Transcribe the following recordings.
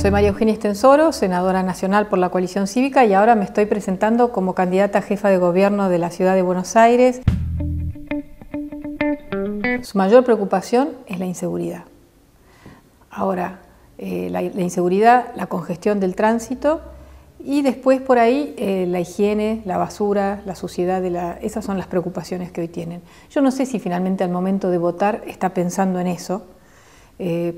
Soy María Eugenia Estensoro, senadora nacional por la Coalición Cívica, y ahora me estoy presentando como candidata a jefa de gobierno de la Ciudad de Buenos Aires. Su mayor preocupación es la inseguridad. Ahora, la inseguridad, la congestión del tránsito y después por ahí la higiene, la basura, la suciedad, esas son las preocupaciones que hoy tienen. Yo no sé si finalmente al momento de votar está pensando en eso,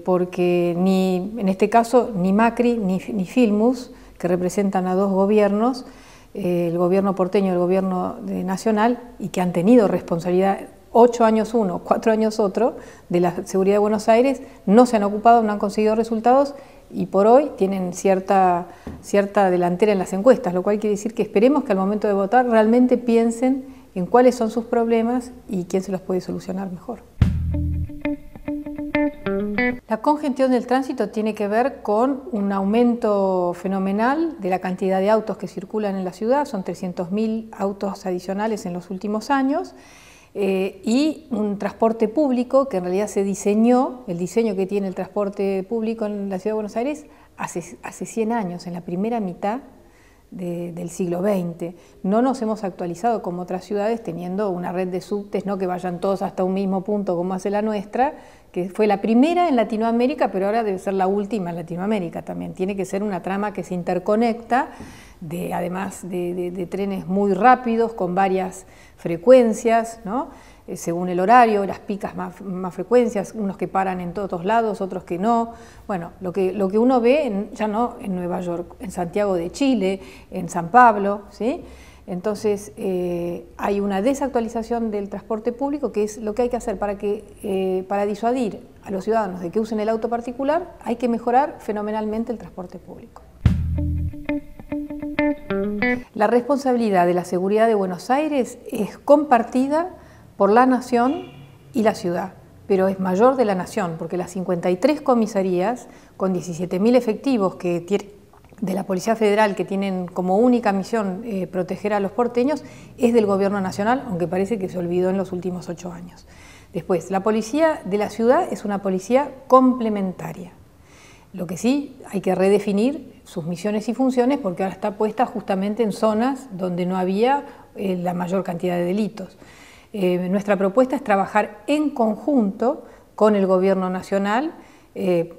porque en este caso ni Macri ni Filmus, que representan a dos gobiernos, el gobierno porteño y el gobierno nacional, y que han tenido responsabilidad 8 años uno, 4 años otro, de la seguridad de Buenos Aires, no se han ocupado, no han conseguido resultados y por hoy tienen cierta delantera en las encuestas, lo cual quiere decir que esperemos que al momento de votar realmente piensen en cuáles son sus problemas y quién se los puede solucionar mejor. La congestión del tránsito tiene que ver con un aumento fenomenal de la cantidad de autos que circulan en la ciudad, son 300.000 autos adicionales en los últimos años, y un transporte público que en realidad se diseñó, el diseño que tiene el transporte público en la Ciudad de Buenos Aires hace 100 años, en la primera mitad del siglo XX. No nos hemos actualizado como otras ciudades teniendo una red de subtes, no que vayan todos hasta un mismo punto como hace la nuestra, que fue la primera en Latinoamérica, pero ahora debe ser la última en Latinoamérica también. Tiene que ser una trama que se interconecta, además de trenes muy rápidos, con varias frecuencias, ¿no? Según el horario, las picas más frecuencias, unos que paran en todos lados, otros que no. Bueno, lo que uno ve ya no en Nueva York, en Santiago de Chile, en San Pablo, ¿sí? Entonces hay una desactualización del transporte público, que es lo que hay que hacer para disuadir a los ciudadanos de que usen el auto particular. Hay que mejorar fenomenalmente el transporte público. La responsabilidad de la seguridad de Buenos Aires es compartida por la Nación y la ciudad, pero es mayor de la Nación, porque las 53 comisarías con 17.000 efectivos de la Policía Federal, que tienen como única misión proteger a los porteños, es del Gobierno Nacional, aunque parece que se olvidó en los últimos 8 años. Después, la policía de la ciudad es una policía complementaria. Lo que sí, hay que redefinir sus misiones y funciones, porque ahora está puesta justamente en zonas donde no había la mayor cantidad de delitos. Nuestra propuesta es trabajar en conjunto con el Gobierno Nacional,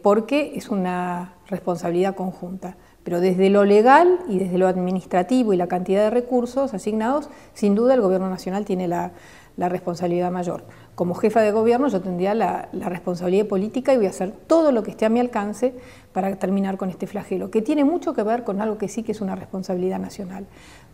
porque es una responsabilidad conjunta. Pero desde lo legal y desde lo administrativo y la cantidad de recursos asignados, sin duda el Gobierno Nacional tiene la responsabilidad mayor. Como jefa de gobierno yo tendría la responsabilidad política y voy a hacer todo lo que esté a mi alcance para terminar con este flagelo, que tiene mucho que ver con algo que sí que es una responsabilidad nacional,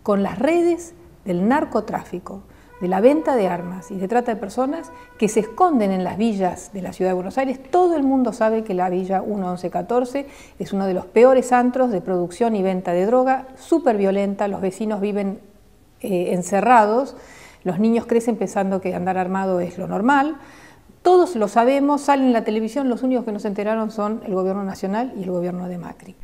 con las redes del narcotráfico, de la venta de armas y de trata de personas que se esconden en las villas de la Ciudad de Buenos Aires. Todo el mundo sabe que la Villa 1-11-14 es uno de los peores antros de producción y venta de droga, súper violenta, los vecinos viven encerrados, los niños crecen pensando que andar armado es lo normal. Todos lo sabemos, salen en la televisión, los únicos que no se enteraron son el Gobierno Nacional y el Gobierno de Macri.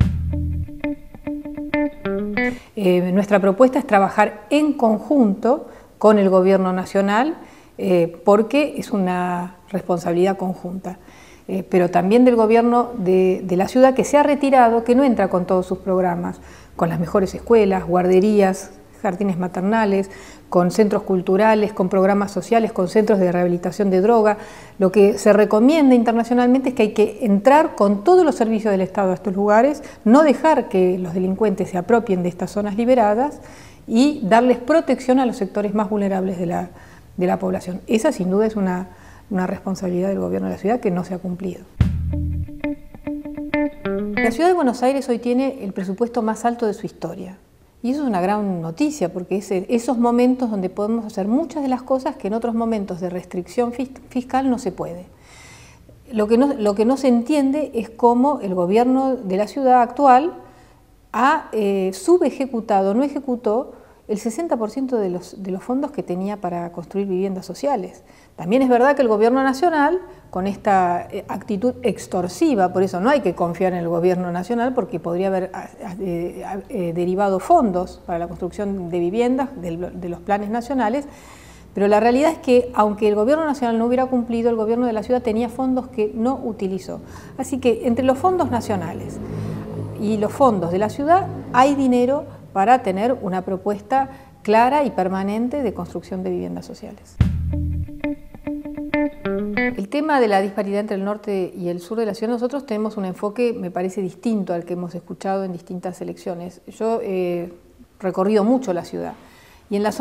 Nuestra propuesta es trabajar en conjunto con el Gobierno Nacional, porque es una responsabilidad conjunta, pero también del Gobierno de la ciudad, que se ha retirado, que no entra con todos sus programas, con las mejores escuelas, guarderías, jardines maternales, con centros culturales, con programas sociales, con centros de rehabilitación de droga. Lo que se recomienda internacionalmente es que hay que entrar con todos los servicios del Estado a estos lugares, no dejar que los delincuentes se apropien de estas zonas liberadas y darles protección a los sectores más vulnerables de la población. Esa sin duda es una responsabilidad del Gobierno de la ciudad que no se ha cumplido. La Ciudad de Buenos Aires hoy tiene el presupuesto más alto de su historia. Y eso es una gran noticia, porque es esos momentos donde podemos hacer muchas de las cosas que en otros momentos de restricción fiscal no se puede. Lo que no se entiende es cómo el gobierno de la ciudad actual ha subejecutado, no ejecutó el 60% de los fondos que tenía para construir viviendas sociales. También es verdad que el Gobierno Nacional, con esta actitud extorsiva, por eso no hay que confiar en el Gobierno Nacional, porque podría haber derivado fondos para la construcción de viviendas de los planes nacionales, pero la realidad es que, aunque el Gobierno Nacional no hubiera cumplido, el Gobierno de la ciudad tenía fondos que no utilizó. Así que entre los fondos nacionales, y los fondos de la ciudad hay dinero para tener una propuesta clara y permanente de construcción de viviendas sociales. El tema de la disparidad entre el norte y el sur de la ciudad, nosotros tenemos un enfoque, me parece, distinto al que hemos escuchado en distintas elecciones. Yo he recorrido mucho la ciudad y en la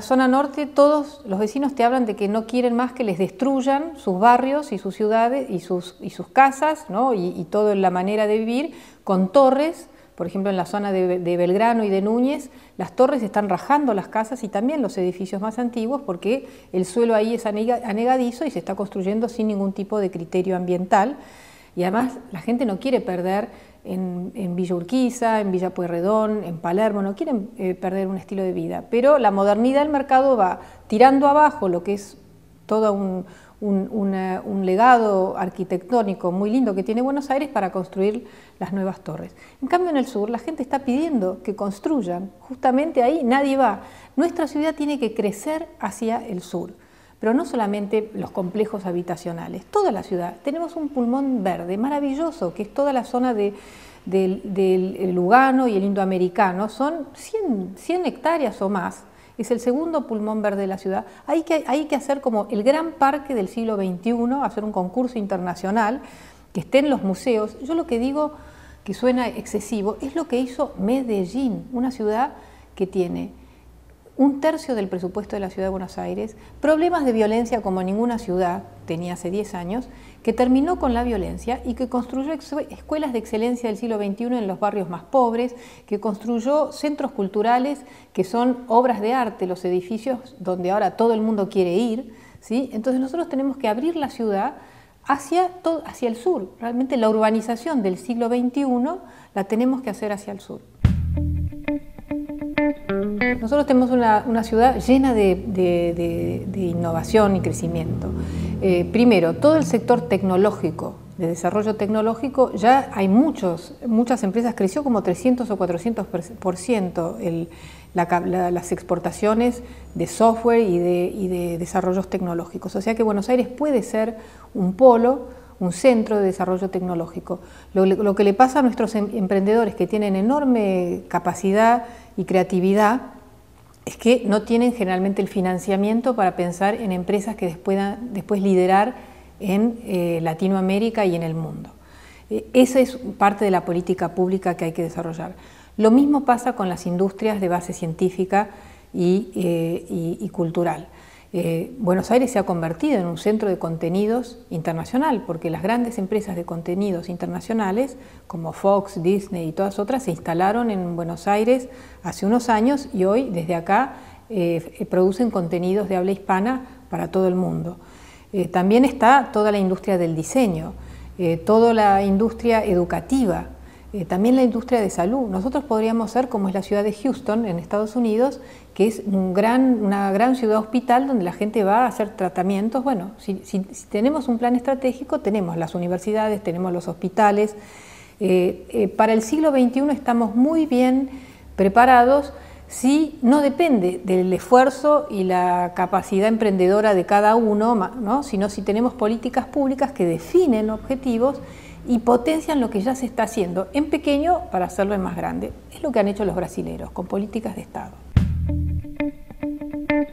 zona norte todos los vecinos te hablan de que no quieren más que les destruyan sus barrios y sus ciudades y sus casas, ¿no? y toda la manera de vivir con torres. Por ejemplo, en la zona de Belgrano y de Núñez, las torres están rajando las casas y también los edificios más antiguos porque el suelo ahí es anegadizo y se está construyendo sin ningún tipo de criterio ambiental. Y además la gente no quiere perder en Villa Urquiza, en Villa Pueyrredón, en Palermo, no quieren perder un estilo de vida. Pero la modernidad del mercado va tirando abajo lo que es todo un legado arquitectónico muy lindo que tiene Buenos Aires para construir las nuevas torres. En cambio en el sur la gente está pidiendo que construyan, justamente ahí nadie va. Nuestra ciudad tiene que crecer hacia el sur, pero no solamente los complejos habitacionales, toda la ciudad. Tenemos un pulmón verde maravilloso, que es toda la zona del Lugano y el Indoamericano, son 100 hectáreas o más. Es el segundo pulmón verde de la ciudad. Hay que hacer como el gran parque del siglo XXI, hacer un concurso internacional, que esté en los museos. Yo lo que digo, que suena excesivo, es lo que hizo Medellín, una ciudad que tiene 1/3 del presupuesto de la ciudad de Buenos Aires, problemas de violencia como ninguna ciudad tenía hace 10 años, que terminó con la violencia y que construyó escuelas de excelencia del siglo XXI en los barrios más pobres, que construyó centros culturales que son obras de arte, los edificios donde ahora todo el mundo quiere ir, ¿sí? Entonces nosotros tenemos que abrir la ciudad hacia el sur. Realmente la urbanización del siglo XXI la tenemos que hacer hacia el sur. Nosotros tenemos una ciudad llena de innovación y crecimiento. Primero, todo el sector tecnológico, de desarrollo tecnológico, ya hay muchas empresas, creció como 300 o 400% las exportaciones de software y de desarrollos tecnológicos. O sea que Buenos Aires puede ser un polo, un centro de desarrollo tecnológico. Lo que le pasa a nuestros emprendedores que tienen enorme capacidad y creatividad es que no tienen generalmente el financiamiento para pensar en empresas que puedan después liderar en Latinoamérica y en el mundo. Esa es parte de la política pública que hay que desarrollar. Lo mismo pasa con las industrias de base científica y cultural. Buenos Aires se ha convertido en un centro de contenidos internacional, porque las grandes empresas de contenidos internacionales, como Fox, Disney y todas otras, se instalaron en Buenos Aires hace unos años y hoy desde acá producen contenidos de habla hispana para todo el mundo. También está toda la industria del diseño, toda la industria educativa, también la industria de salud. Nosotros podríamos ser como es la ciudad de Houston en Estados Unidos, que es una gran ciudad hospital donde la gente va a hacer tratamientos. Bueno, si tenemos un plan estratégico, tenemos las universidades, tenemos los hospitales. Para el siglo XXI estamos muy bien preparados si no depende del esfuerzo y la capacidad emprendedora de cada uno, ¿no? Sino si tenemos políticas públicas que definen objetivos y potencian lo que ya se está haciendo en pequeño para hacerlo en más grande. Es lo que han hecho los brasileros con políticas de Estado.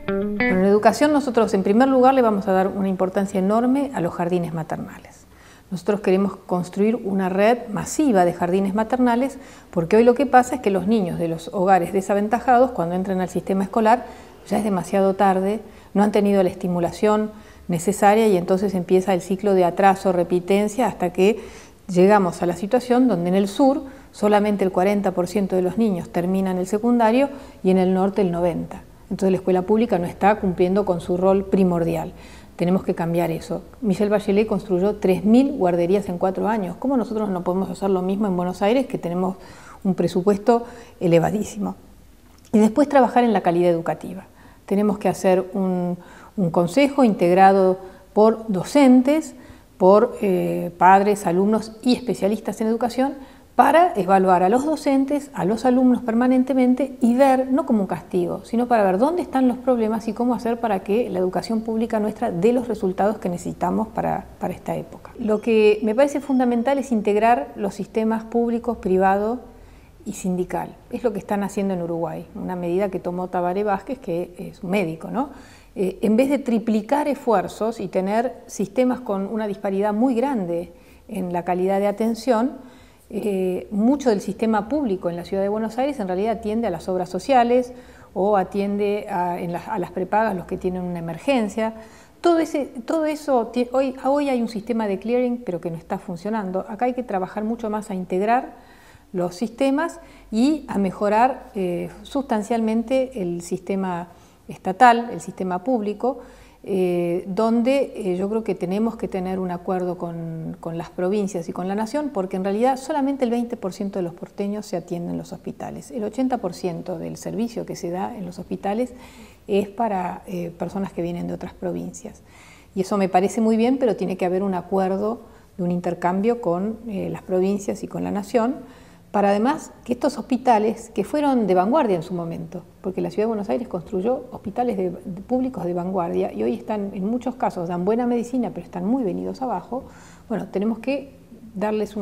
Bueno, en educación nosotros en primer lugar le vamos a dar una importancia enorme a los jardines maternales. Nosotros queremos construir una red masiva de jardines maternales porque hoy lo que pasa es que los niños de los hogares desaventajados cuando entran al sistema escolar ya es demasiado tarde, no han tenido la estimulación necesaria y entonces empieza el ciclo de atraso, repitencia, hasta que llegamos a la situación donde en el sur solamente el 40% de los niños terminan el secundario y en el norte el 90%. Entonces la escuela pública no está cumpliendo con su rol primordial. Tenemos que cambiar eso. Michelle Bachelet construyó 3.000 guarderías en 4 años. ¿Cómo nosotros no podemos hacer lo mismo en Buenos Aires, que tenemos un presupuesto elevadísimo? Y después trabajar en la calidad educativa. Tenemos que hacer un consejo integrado por docentes, por padres, alumnos y especialistas en educación para evaluar a los docentes, a los alumnos permanentemente y ver, no como un castigo, sino para ver dónde están los problemas y cómo hacer para que la educación pública nuestra dé los resultados que necesitamos para esta época. Lo que me parece fundamental es integrar los sistemas públicos, privado y sindical. Es lo que están haciendo en Uruguay, una medida que tomó Tabaré Vázquez, que es un médico, ¿no? En vez de triplicar esfuerzos y tener sistemas con una disparidad muy grande en la calidad de atención, mucho del sistema público en la Ciudad de Buenos Aires en realidad atiende a las obras sociales o atiende a las prepagas, los que tienen una emergencia. Todo eso, hoy hay un sistema de clearing, pero que no está funcionando. Acá hay que trabajar mucho más a integrar los sistemas y a mejorar sustancialmente el sistema estatal, el sistema público, donde yo creo que tenemos que tener un acuerdo con las provincias y con la nación, porque en realidad solamente el 20% de los porteños se atienden en los hospitales. El 80% del servicio que se da en los hospitales es para personas que vienen de otras provincias. Y eso me parece muy bien, pero tiene que haber un acuerdo de un intercambio con las provincias y con la nación, para además que estos hospitales, que fueron de vanguardia en su momento, porque la Ciudad de Buenos Aires construyó hospitales públicos de vanguardia y hoy están, en muchos casos, dan buena medicina, pero están muy venidos abajo. Bueno, tenemos que darles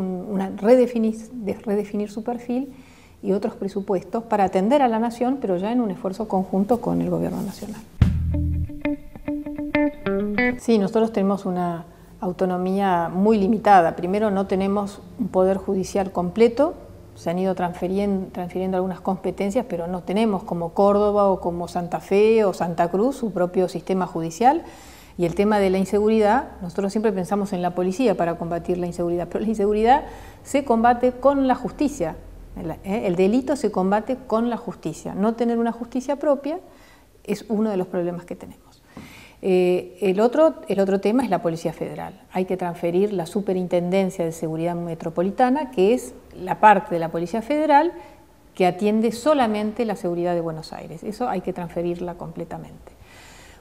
redefinir su perfil y otros presupuestos para atender a la nación, pero ya en un esfuerzo conjunto con el gobierno nacional. Sí, nosotros tenemos una autonomía muy limitada. Primero, no tenemos un poder judicial completo. Se han ido transfiriendo algunas competencias, pero no tenemos como Córdoba o como Santa Fe o Santa Cruz su propio sistema judicial. Y el tema de la inseguridad, nosotros siempre pensamos en la policía para combatir la inseguridad, pero la inseguridad se combate con la justicia. El delito se combate con la justicia. No tener una justicia propia es uno de los problemas que tenemos. El otro tema es la Policía Federal. Hay que transferir la Superintendencia de Seguridad Metropolitana, que es la parte de la Policía Federal que atiende solamente la seguridad de Buenos Aires. Eso hay que transferirla completamente.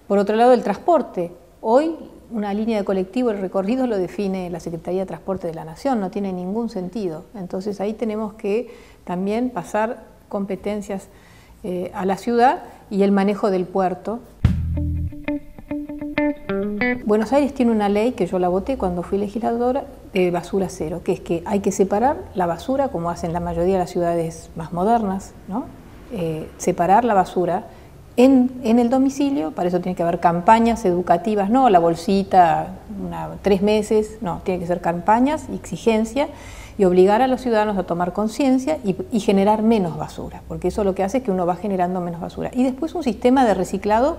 Por otro lado, el transporte. Hoy una línea de colectivo, el recorrido lo define la Secretaría de Transporte de la Nación, no tiene ningún sentido. Entonces ahí tenemos que también pasar competencias a la ciudad y el manejo del puerto. Buenos Aires tiene una ley que yo la voté cuando fui legisladora de basura cero, que es que hay que separar la basura, como hacen la mayoría de las ciudades más modernas, ¿no? Separar la basura en el domicilio. Para eso tiene que haber campañas educativas, no la bolsita, 3 meses, no, tiene que ser campañas y exigencia y obligar a los ciudadanos a tomar conciencia y generar menos basura, porque eso lo que hace es que uno va generando menos basura. Y después un sistema de reciclado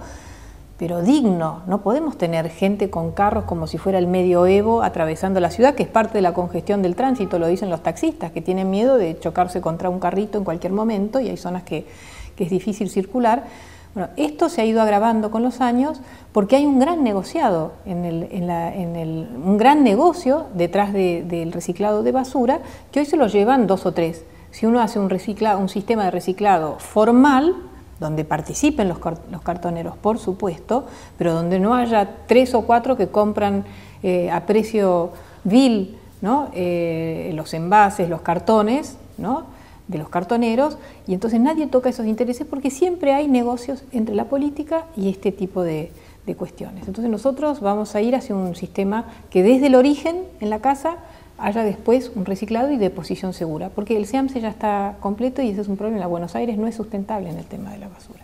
pero digno. No podemos tener gente con carros como si fuera el medioevo atravesando la ciudad, que es parte de la congestión del tránsito, lo dicen los taxistas, que tienen miedo de chocarse contra un carrito en cualquier momento y hay zonas que es difícil circular. Bueno, esto se ha ido agravando con los años porque hay un gran negociado, un gran negocio detrás del reciclado de basura, que hoy se lo llevan 2 o 3. Si uno hace un sistema de reciclado formal, donde participen los cartoneros, por supuesto, pero donde no haya 3 o 4 que compran a precio vil, ¿no? Los envases, los cartones, ¿no? De los cartoneros, y entonces nadie toca esos intereses porque siempre hay negocios entre la política y este tipo de cuestiones. Entonces nosotros vamos a ir hacia un sistema que desde el origen en la casa haya después un reciclado y deposición segura, porque el SEAMSE ya está completo y ese es un problema. Buenos Aires no es sustentable en el tema de la basura.